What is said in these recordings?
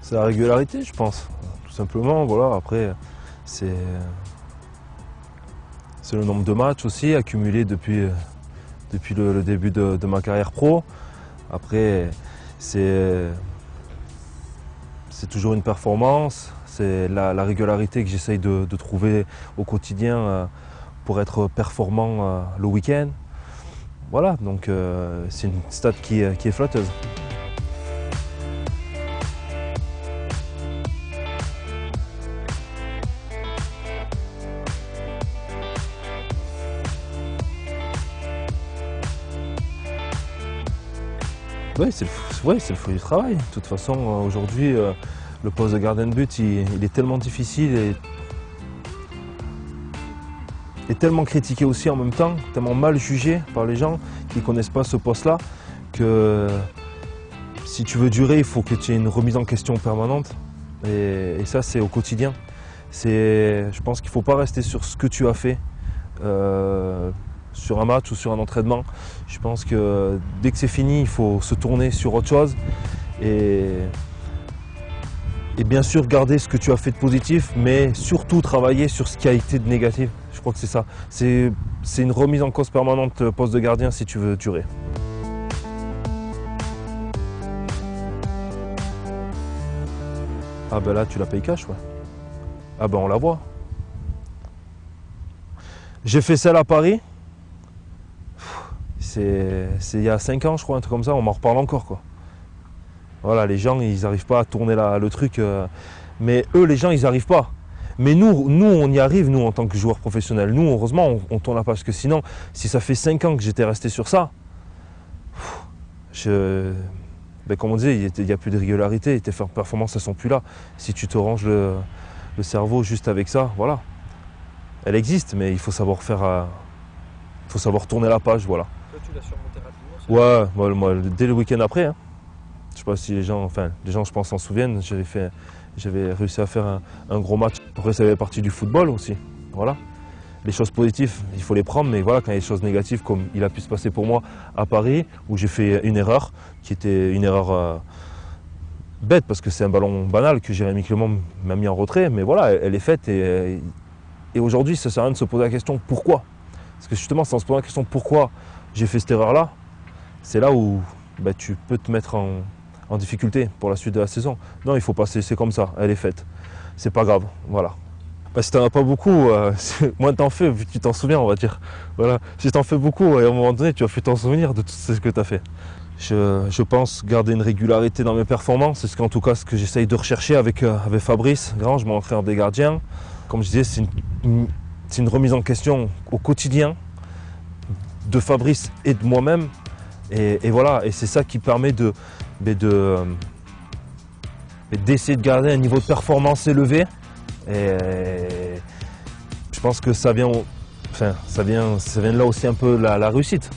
C'est la régularité, je pense, tout simplement. Voilà. Après, c'est le nombre de matchs aussi accumulés depuis le début de ma carrière pro. Après, c'est toujours une performance, c'est la régularité que j'essaye de trouver au quotidien pour être performant le week-end. Voilà, donc c'est une stat qui est flatteuse. Oui, c'est le fruit du travail. De toute façon, aujourd'hui, le poste de gardien de but, il est tellement difficile et tellement critiqué aussi en même temps, tellement mal jugé par les gens qui ne connaissent pas ce poste-là, que si tu veux durer, il faut que tu aies une remise en question permanente. Et ça, c'est au quotidien. Je pense qu'il ne faut pas rester sur ce que tu as fait. Sur un match ou sur un entraînement. Je pense que dès que c'est fini, il faut se tourner sur autre chose et bien sûr garder ce que tu as fait de positif, mais surtout travailler sur ce qui a été de négatif. Je crois que c'est ça. C'est une remise en cause permanente poste de gardien si tu veux durer. Ah ben là, tu la payes cash, ouais. Ah ben on la voit. J'ai fait celle à Paris. C'est il y a 5 ans, je crois, un truc comme ça, on m'en reparle encore, quoi. Voilà, les gens, ils n'arrivent pas à tourner le truc. Mais eux, les gens, ils n'arrivent pas. Mais nous, on y arrive, nous, en tant que joueurs professionnels. Nous, heureusement, on tourne la page. Parce que sinon, si ça fait 5 ans que j'étais resté sur ça, comme on disait, il n'y a plus de régularité. Tes performances, elles ne sont plus là. Si tu te ranges le cerveau juste avec ça, voilà. Elle existe, mais il faut savoir faut savoir tourner la page, voilà. Toi, tu l'as surmonté rapidement? Ouais, moi, dès le week-end après. Hein. Je sais pas si les gens, je pense, s'en souviennent. J'avais réussi à faire un gros match. Après, ça fait partie du football aussi. Voilà. Les choses positives, il faut les prendre, mais voilà, quand il y a des choses négatives, comme il a pu se passer pour moi à Paris, où j'ai fait une erreur, qui était une erreur bête, parce que c'est un ballon banal que Jérémy Clément m'a mis en retrait, mais voilà, elle est faite. Et aujourd'hui, ça ne sert à rien de se poser la question pourquoi. Parce que justement, sans se poser la question pourquoi j'ai fait cette erreur-là, c'est là où tu peux te mettre en difficulté pour la suite de la saison. Non, il faut passer, c'est comme ça, elle est faite. C'est pas grave, voilà. Si t'en as pas beaucoup, moins t'en fais, vu que tu t'en souviens, on va dire. Voilà. Si t'en fais beaucoup, à un moment donné, tu vas faire t'en souvenir de tout ce que tu as fait. Je pense garder une régularité dans mes performances, c'est en tout cas ce que j'essaye de rechercher avec Fabrice Grange, mon entraîneur des gardiens. Comme je disais, c'est une remise en question au quotidien de Fabrice et de moi-même. Et voilà, et c'est ça qui permet d'essayer de garder un niveau de performance élevé. Et je pense que ça vient de là aussi un peu la réussite.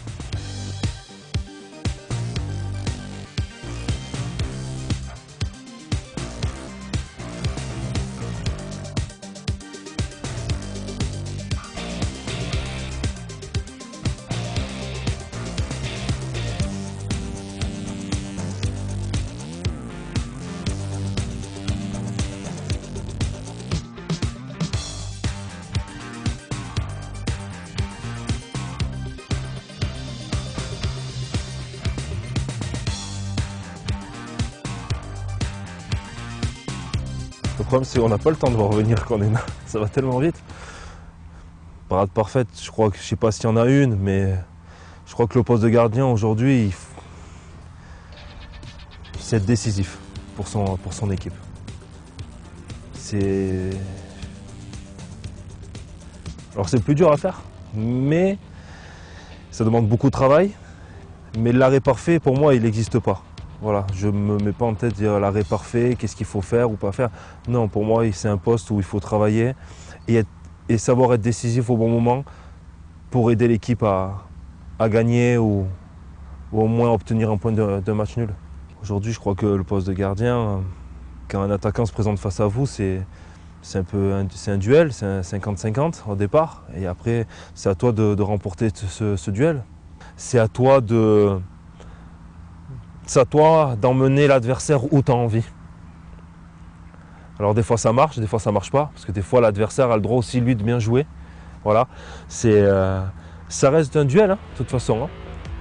Le problème, c'est qu'on n'a pas le temps de revenir quand on est là. Ça va tellement vite. Parade parfaite, je crois que je sais pas s'il y en a une, mais je crois que le poste de gardien aujourd'hui, c'est être décisif pour son équipe. Alors c'est plus dur à faire, mais ça demande beaucoup de travail. Mais l'arrêt parfait, pour moi, il n'existe pas. Voilà, je ne me mets pas en tête de dire l'arrêt parfait, qu'est-ce qu'il faut faire ou pas faire. Non, pour moi, c'est un poste où il faut travailler et savoir être décisif au bon moment pour aider l'équipe à gagner ou au moins obtenir un point de match nul. Aujourd'hui, je crois que le poste de gardien, quand un attaquant se présente face à vous, c'est un duel, c'est un 50-50 au départ. Et après, c'est à toi de remporter ce duel. C'est à toi d'emmener l'adversaire où tu as envie. Alors des fois ça marche, des fois ça marche pas, parce que des fois l'adversaire a le droit aussi lui de bien jouer. Voilà, ça reste un duel, hein, de toute façon. Hein.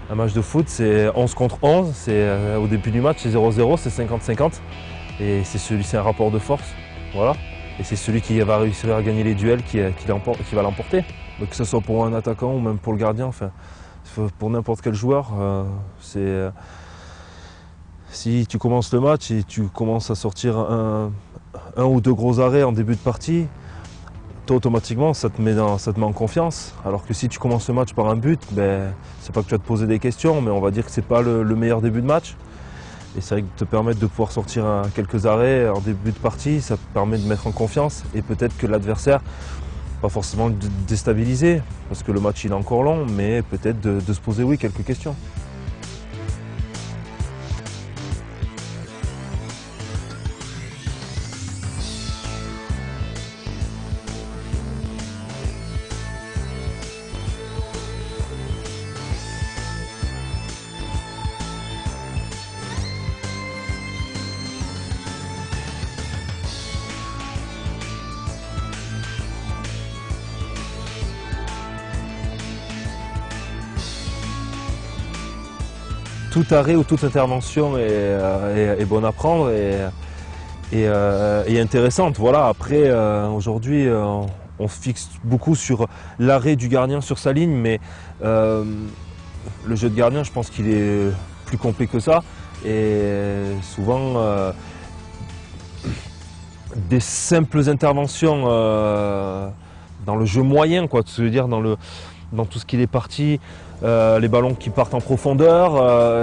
Un match de foot, c'est 11 contre 11, au début du match c'est 0-0, c'est 50-50. Et c'est un rapport de force. Voilà. Et c'est celui qui va réussir à gagner les duels qui va l'emporter. Que ce soit pour un attaquant ou même pour le gardien, enfin, pour n'importe quel joueur, si tu commences le match et tu commences à sortir un ou deux gros arrêts en début de partie, toi automatiquement ça te met en confiance. Alors que si tu commences le match par un but, ben, c'est pas que tu vas te poser des questions, mais on va dire que c'est pas le meilleur début de match. Et c'est vrai que te permettre de pouvoir sortir quelques arrêts en début de partie, ça te permet de mettre en confiance. Et peut-être que l'adversaire, pas forcément de déstabiliser, parce que le match il est encore long, mais peut-être de se poser oui quelques questions. Tout arrêt ou toute intervention est bonne à prendre et intéressante. Voilà. Après, aujourd'hui, on se fixe beaucoup sur l'arrêt du gardien sur sa ligne, mais le jeu de gardien, je pense qu'il est plus complet que ça. Et souvent, des simples interventions dans le jeu moyen, quoi, je veux dire, dans tout ce qui est parti, les ballons qui partent en profondeur,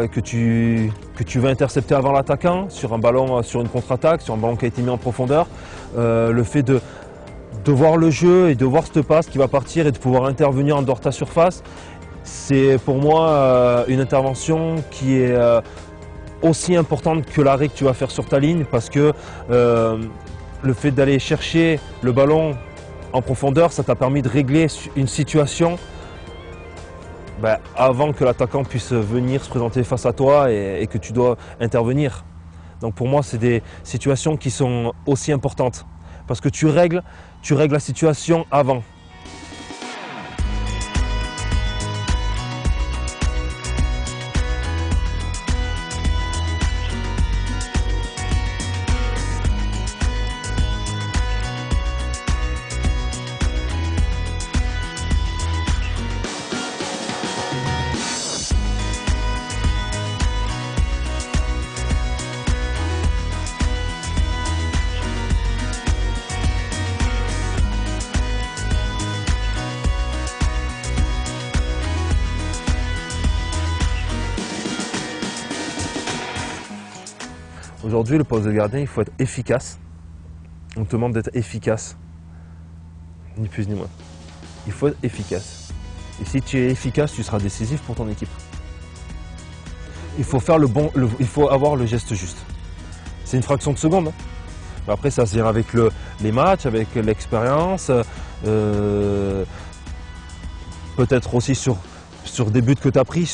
que tu vas intercepter avant l'attaquant, sur un ballon, sur une contre-attaque, sur un ballon qui a été mis en profondeur. Le fait de voir le jeu et de voir cette passe qui va partir et de pouvoir intervenir en dehors de ta surface, c'est pour moi une intervention qui est aussi importante que l'arrêt que tu vas faire sur ta ligne, parce que le fait d'aller chercher le ballon en profondeur, ça t'a permis de régler une situation avant que l'attaquant puisse venir se présenter face à toi et que tu dois intervenir. Donc pour moi, c'est des situations qui sont aussi importantes parce que tu règles la situation avant. Aujourd'hui, le poste de gardien, il faut être efficace. On te demande d'être efficace, ni plus ni moins. Il faut être efficace. Et si tu es efficace, tu seras décisif pour ton équipe. Il faut faire il faut avoir le geste juste. C'est une fraction de seconde. Hein. Après, ça se vient avec les matchs, avec l'expérience, peut-être aussi sur des buts que tu as pris,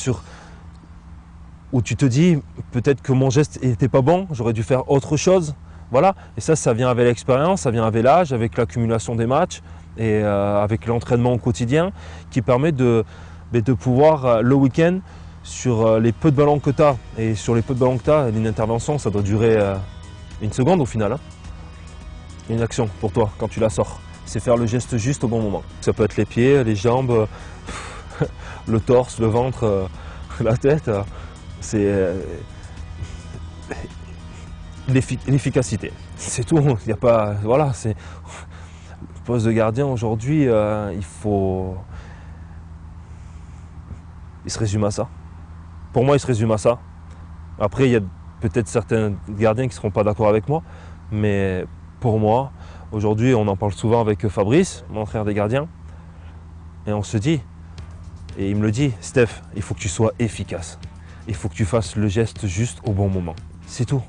où tu te dis peut-être que mon geste n'était pas bon, j'aurais dû faire autre chose. Voilà. Et ça vient avec l'expérience, ça vient avec l'âge, avec l'accumulation des matchs et avec l'entraînement au quotidien qui permet de pouvoir le week-end, sur les peu de ballons que tu as, et sur les peu de ballons que tu as, une intervention, ça doit durer une seconde au final. Hein. Une action pour toi quand tu la sors, c'est faire le geste juste au bon moment. Ça peut être les pieds, les jambes, le torse, le ventre, la tête. C'est l'efficacité, c'est tout. Il n'y a pas, voilà, c'est le poste de gardien aujourd'hui. Il se résume à ça. Pour moi, il se résume à ça. Après, il y a peut-être certains gardiens qui ne seront pas d'accord avec moi, mais pour moi, aujourd'hui, on en parle souvent avec Fabrice, mon entraîneur des gardiens, et on se dit, et il me le dit, Steph, il faut que tu sois efficace. Il faut que tu fasses le geste juste au bon moment. C'est tout.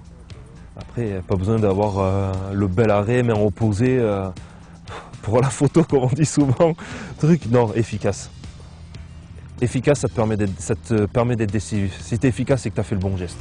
Après, pas besoin d'avoir le bel arrêt, main opposée, pour la photo, comme on dit souvent. Non, efficace. Efficace, ça te permet d'être décisif. Si tu es efficace, c'est que tu as fait le bon geste.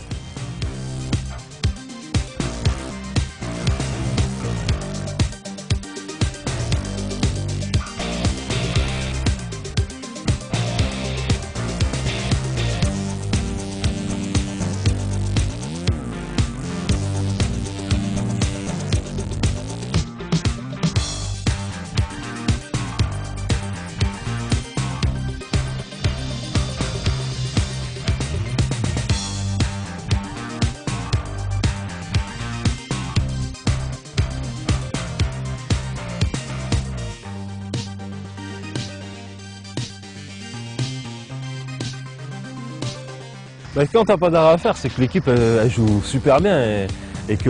Bah, quand t'as pas d'arrêt à faire, c'est que l'équipe elle joue super bien et que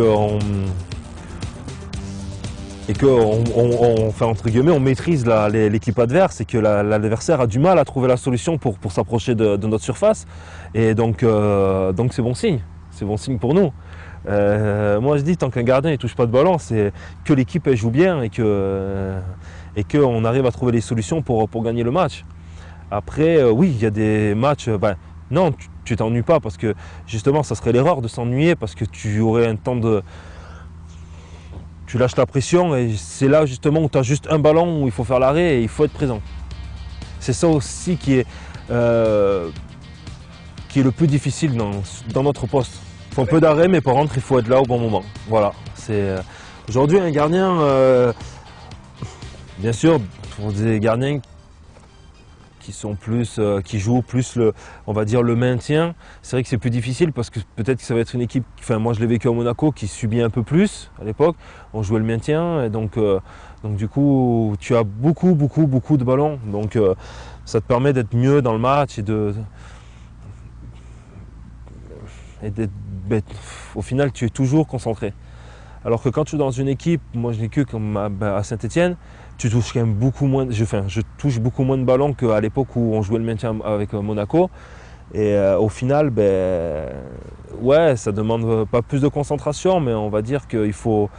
enfin, entre guillemets, on maîtrise l'équipe adverse et que l'adversaire a du mal à trouver la solution pour s'approcher de notre surface. Et donc c'est bon signe. C'est bon signe pour nous. Moi je dis, tant qu'un gardien ne touche pas de ballon, c'est que l'équipe elle joue bien et qu'on arrive à trouver des solutions pour gagner le match. Après, oui, il y a des matchs. Non, tu t'ennuies pas parce que justement, ça serait l'erreur de s'ennuyer parce que tu aurais un temps de. Tu lâches la pression et c'est là justement où tu as juste un ballon où il faut faire l'arrêt et il faut être présent. C'est ça aussi qui est le plus difficile dans notre poste. Il faut un peu d'arrêt, mais par contre, il faut être là au bon moment. Voilà. Aujourd'hui, un gardien, bien sûr, pour des gardiens qui jouent plus on va dire le maintien, c'est vrai que c'est plus difficile parce que peut-être que ça va être une équipe, enfin moi je l'ai vécu à Monaco, qui subit un peu plus à l'époque, on jouait le maintien et donc du coup tu as beaucoup de ballons, donc ça te permet d'être mieux dans le match au final tu es toujours concentré. Alors que quand tu es dans une équipe, moi je l'ai vécu comme à Saint-Etienne, tu touches quand même beaucoup moins, je touche beaucoup moins de ballons qu'à l'époque où on jouait le maintien avec Monaco. Et au final, ouais, ça demande pas plus de concentration, mais on va dire qu'il faut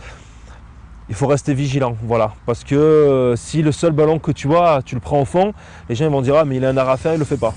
rester vigilant. Voilà. Parce que si le seul ballon que tu as, tu le prends au fond, les gens vont dire ah mais il a un arrêt à faire, il le fait pas.